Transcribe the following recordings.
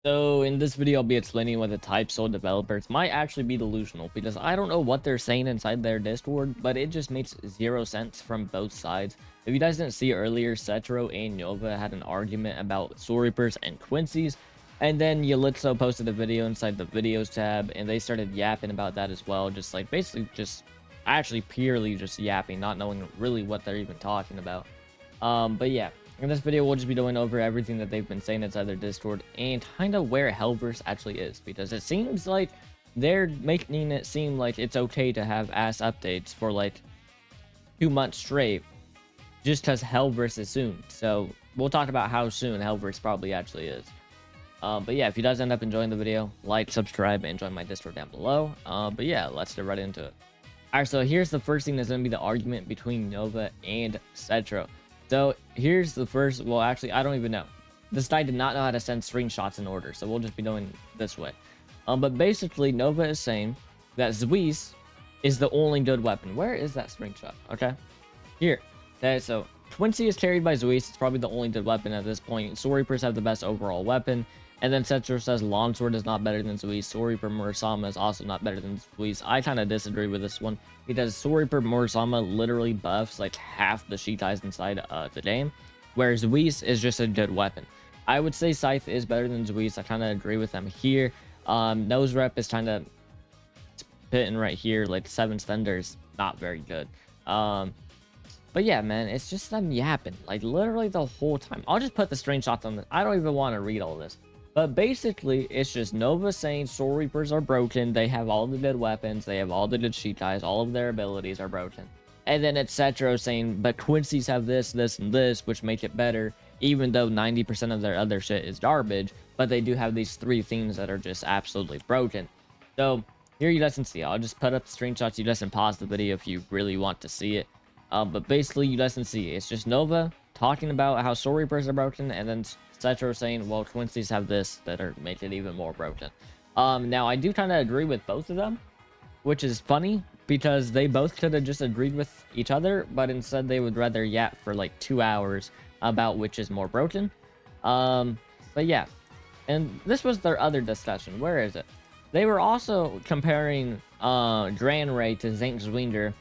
So in this video, I'll be explaining why the type sold developers might actually be delusional, because I don't know what they're saying inside their Discord, but it just makes zero sense from both sides. If you guys didn't see earlier, Cetro and Nova had an argument about Soul Reapers and Quincy's, and then Yalitzo posted a video inside the videos tab, and they started yapping about that as well, just like basically just actually purely just yapping, not knowing really what they're even talking about. But yeah, in this video, we'll just be going over everything that they've been saying inside their Discord and kind of where Hellverse actually is, because it seems like they're making it seem like it's okay to have ass updates for like 2 months straight just because Hellverse is soon. So we'll talk about how soon Hellverse probably actually is. But yeah, if you guys end up enjoying the video, like, subscribe, and join my Discord down below. But yeah, let's get right into it. Alright, so here's the first thing that's going to be the argument between Nova and Cetro. So here's the first, well, actually, I don't even know. This guy did not know how to send screenshots in order, so we'll just be doing this way. But basically, Nova is saying that Zweiss is the only good weapon. Where is that screenshot? Okay, here. Okay, so Quincy is carried by Zweiss. It's probably the only good weapon at this point. Soul Reapers have the best overall weapon. And then Cetro says Longsword is not better than Zweiss. Soul Reaper Murasama is also not better than Zweiss. I kind of disagree with this one, because Soul Reaper Murasama literally buffs like half the Shiitais inside the game, whereas Zweiss is just a good weapon. I would say Scythe is better than Zweiss. I kind of agree with them here. Nose Rep is kind of pitting right here. Like 7 Thunder is not very good. But yeah, man, it's just them yapping like literally the whole time. I'll just put the screenshots on this. I don't even want to read all this. But basically, it's just Nova saying Soul Reapers are broken. They have all the good weapons. They have all the good Shiitais. All of their abilities are broken. And then it's Cetro saying, but Quincy's have this, this, and this, which make it better, even though 90% of their other shit is garbage. But they do have these 3 things that are just absolutely broken. So here you guys can see. I'll just put up the screenshots. You guys can pause the video if you really want to see it. But basically, you guys can see. It's just Nova talking about how Soul Reapers are broken, and then Cetro saying, well, Quincy's have this that are make it even more broken. Now I do kind of agree with both of them, which is funny because they both could have just agreed with each other, but instead they would rather yap for like 2 hours about which is more broken. But yeah, and this was their other discussion. Where is it? They were also comparing Dranray to Zaint Zwinger.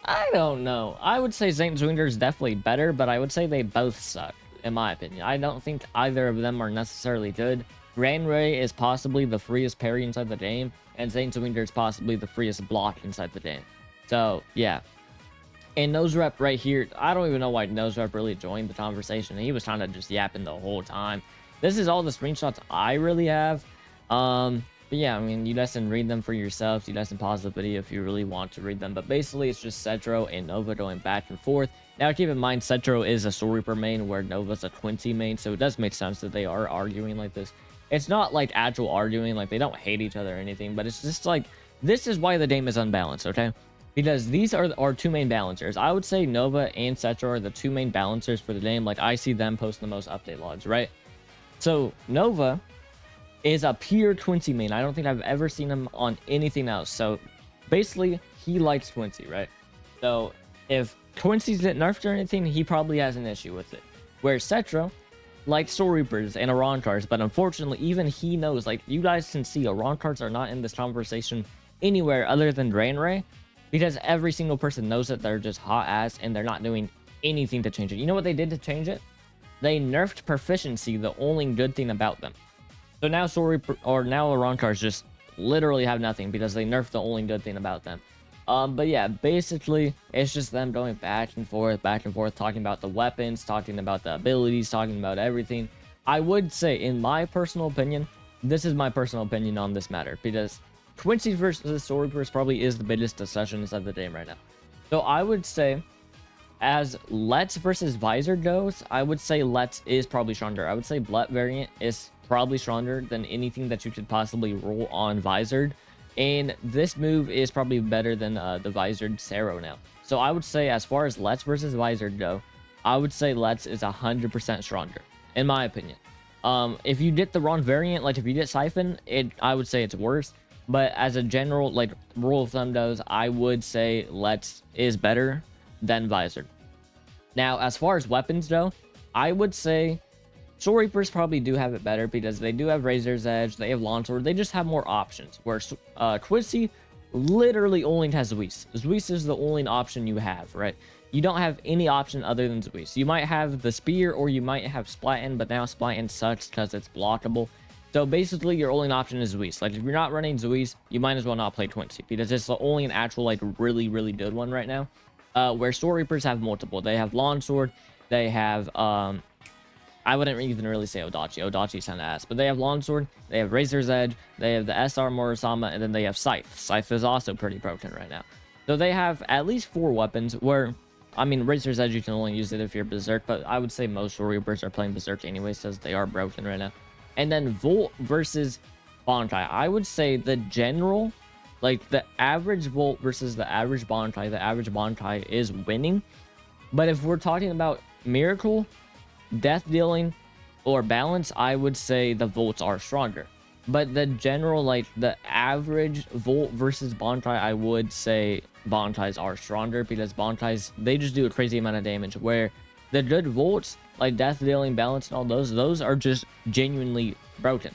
I don't know. I would say Zaint Zwinger is definitely better, but I would say they both suck, in my opinion. I don't think either of them are necessarily good. Dranray is possibly the freest parry inside the game, and Zaint Zwinger is possibly the freest block inside the game. So, yeah. And Nose Rep right here, I don't even know why Nose Rep really joined the conversation. He was kind of just yapping the whole time. This is all the screenshots I really have. But yeah, I mean, you guys can read them for yourselves. You guys can pause the video if you really want to read them. But basically, it's just Cetro and Nova going back and forth. Now, keep in mind, Cetro is a Soul Reaper main, where Nova's a Quincy main. So it does make sense that they are arguing like this. It's not like actual arguing, like they don't hate each other or anything. But it's just like, this is why the game is unbalanced, okay? Because these are our 2 main balancers. I would say Nova and Cetro are the 2 main balancers for the game. Like, I see them post the most update logs, right? So, Nova is a pure Quincy main. I don't think I've ever seen him on anything else. So basically, he likes Quincy, right? So if Quincy's get nerfed or anything, he probably has an issue with it. Whereas Cetro likes Soul Reapers and Aron cards, but unfortunately, even he knows, like, you guys can see Aron cards are not in this conversation anywhere other than Dranray, because every single person knows that they're just hot ass and they're not doing anything to change it. You know what they did to change it? They nerfed proficiency, the only good thing about them. So now Soul Reaper, or now Aron cards just literally have nothing because they nerfed the only good thing about them. But yeah, basically, it's just them going back and forth, talking about the weapons, talking about the abilities, talking about everything. I would say, in my personal opinion, this is my personal opinion on this matter, because Quincy versus Soul Reapers probably is the biggest discussion inside the game right now. So I would say, as Let's versus Visor goes, I would say Let's is probably stronger. I would say Blut variant is probably stronger than anything that you could possibly roll on Visored. And this move is probably better than the Visored Sero now. So I would say, as far as Let's versus Visored go, I would say Let's is 100% stronger, in my opinion. If you get the wrong variant, like if you get Siphon, I would say it's worse. But as a general, like, rule of thumb goes, I would say Let's is better than Visored. Now, as far as weapons go, I would say Soul Reapers probably do have it better because they do have Razor's Edge, they have Longsword, they just have more options. Where Twisty literally only has Zeus. Zeus is the only option you have, right? You don't have any option other than Zeus. You might have the Spear or you might have Splatin, but now Splatin sucks because it's blockable. So basically, your only option is Zeus. Like, if you're not running Zeus, you might as well not play Twisty because it's the only an actual, like, really, really good one right now. Where Soul Reapers have multiple. They have Longsword, they have, I wouldn't even really say Odachi. Odachi's kind of ass. But they have Longsword, they have Razor's Edge, they have the SR Morisama, and then they have Scythe. Scythe is also pretty broken right now. So they have at least 4 weapons where, I mean, Razor's Edge, you can only use it if you're Berserk, but I would say most Soul Reapers are playing Berserk anyways, because they are broken right now. And then Volt versus Bontai. I would say the general, like the average Volt versus the average Bontai, the average Bontai is winning. But if we're talking about Miracle, Death Dealing, or Balance, I would say the Volts are stronger. But the general, like the average Volt versus Bontai, I would say Bontais are stronger because Bontais, they just do a crazy amount of damage. Where the good Volts, like Death Dealing, Balance, and all those are just genuinely broken.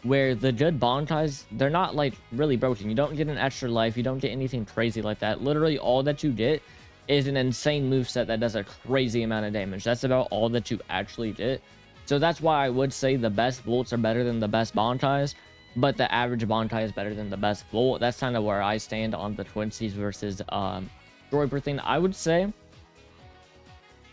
Where the good Bontais, they're not like really broken. You don't get an extra life, you don't get anything crazy like that. Literally all that you get is an insane moveset that does a crazy amount of damage. That's about all that you actually get. So that's why I would say the best Volts are better than the best Bontais, but the average Bontai is better than the best Volt. That's kind of where I stand on the Twinsies versus Reaper thing. I would say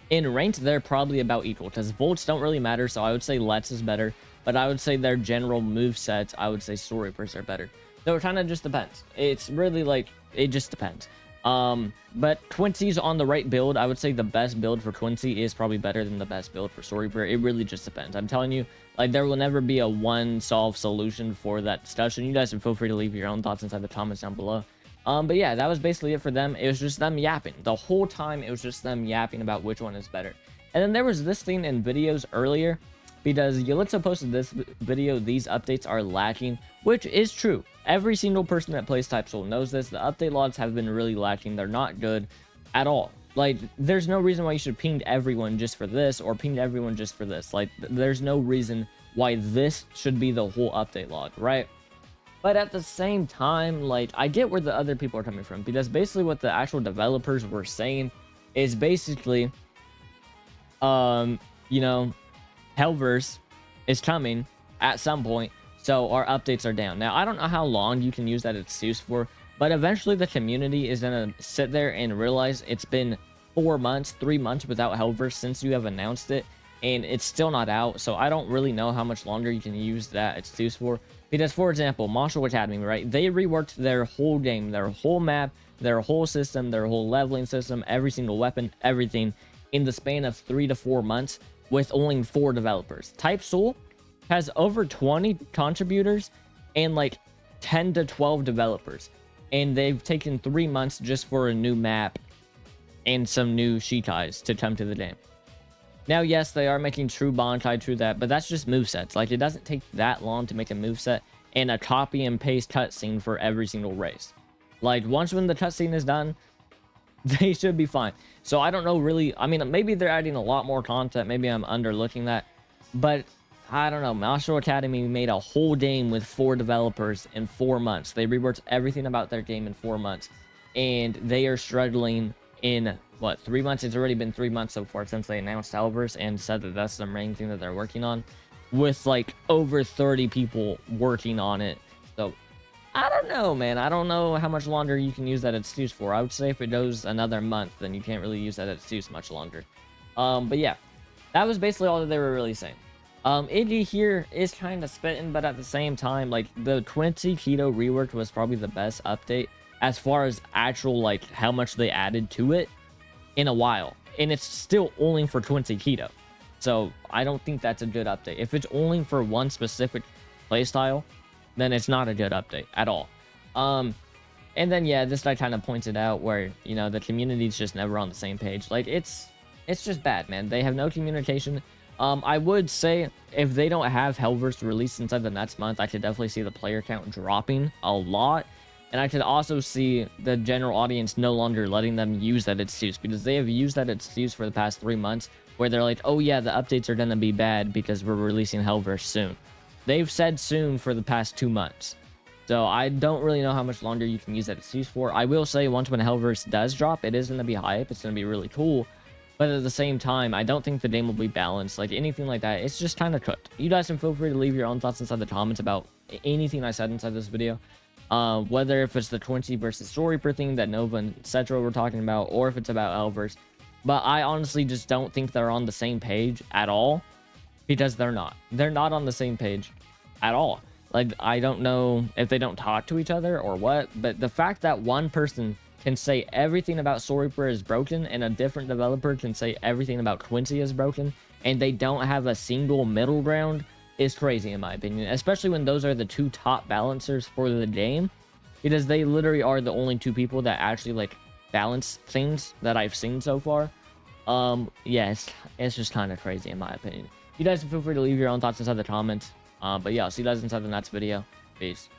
in ranked, they're probably about equal because Volts don't really matter, so I would say Let's is better, but I would say their general move sets, I would say Soul Reapers are better. So it kind of just depends. It's really like, it just depends. But Twinsies on the right build, I would say the best build for Twinsy is probably better than the best build for Soul Reaper. It really just depends. I'm telling you, like, there will never be a one-solve solution for that discussion. You guys can feel free to leave your own thoughts inside the comments down below. But yeah, that was basically it for them. It was just them yapping. The whole time, it was just them yapping about which one is better. And then there was this thing in videos earlier, because Yelitsa posted this video, these updates are lacking, which is true. Every single person that plays Type Soul knows this. The update logs have been really lacking. They're not good at all. Like, there's no reason why you should ping everyone just for this, or ping everyone just for this. Like, there's no reason why this should be the whole update log, right? But at the same time, like, I get where the other people are coming from, because basically what the actual developers were saying is basically, you know, Hellverse is coming at some point, so our updates are down. Now, I don't know how long you can use that excuse for, but eventually the community is going to sit there and realize it's been 4 months, 3 months without Hellverse since you have announced it, and it's still not out, so I don't really know how much longer you can use that excuse for. Because, for example, Martial Academy, right? They reworked their whole game, their whole map, their whole system, their whole leveling system, every single weapon, everything, in the span of 3 to 4 months with only 4 developers. Type Soul has over 20 contributors and like 10 to 12 developers. And they've taken 3 months just for a new map and some new Shiitais to come to the game. Now, yes, they are making true Bontai, true that, but that's just movesets. Like, it doesn't take that long to make a moveset and a copy and paste cutscene for every single race. Like, once when the cutscene is done, they should be fine. So I don't know really, I mean, maybe they're adding a lot more content, maybe I'm underlooking that, but I don't know. Martial Academy made a whole game with 4 developers in 4 months. They reworked everything about their game in 4 months, and they are struggling in what, 3 months? It's already been 3 months so far since they announced Hellverse and said that that's the main thing that they're working on, with like over 30 people working on it. So I don't know, man. I don't know how much longer you can use that excuse for. I would say if it goes another month, then you can't really use that excuse much longer. But yeah, that was basically all that they were really saying. Iggy here is kind of spitting, but at the same time, like, the Quincy Keto reworked was probably the best update as far as actual, like, how much they added to it in a while. And it's still only for Quincy Keto. So I don't think that's a good update. If it's only for one specific playstyle, then it's not a good update at all. And then, yeah, this guy kind of pointed out where, you know, the community's just never on the same page. Like, it's just bad, man. They have no communication. I would say if they don't have Hellverse released inside the next month, I could definitely see the player count dropping a lot. And I could also see the general audience no longer letting them use that excuse, because they have used that excuse for the past 3 months where they're like, oh yeah, the updates are gonna be bad because we're releasing Hellverse soon. They've said soon for the past 2 months. So I don't really know how much longer you can use that excuse for. I will say once when Hellverse does drop, it is going to be hype. It's going to be really cool. But at the same time, I don't think the game will be balanced. Like anything like that, it's just kind of cooked. You guys can feel free to leave your own thoughts inside the comments about anything I said inside this video. Whether if it's the 20 versus Storyper thing that Nova and Cetro were talking about, or if it's about Hellverse. But I honestly just don't think they're on the same page at all. Because they're not. They're not on the same page at all. Like, I don't know if they don't talk to each other or what, but the fact that one person can say everything about Storyper is broken and a different developer can say everything about Quincy is broken and they don't have a single middle ground is crazy in my opinion, especially when those are the two top balancers for the game, because they literally are the only two people that actually like balance things that I've seen so far. Yes, it's just kind of crazy in my opinion. You guys feel free to leave your own thoughts inside the comments. But yeah, I'll see you guys inside the next video. Peace.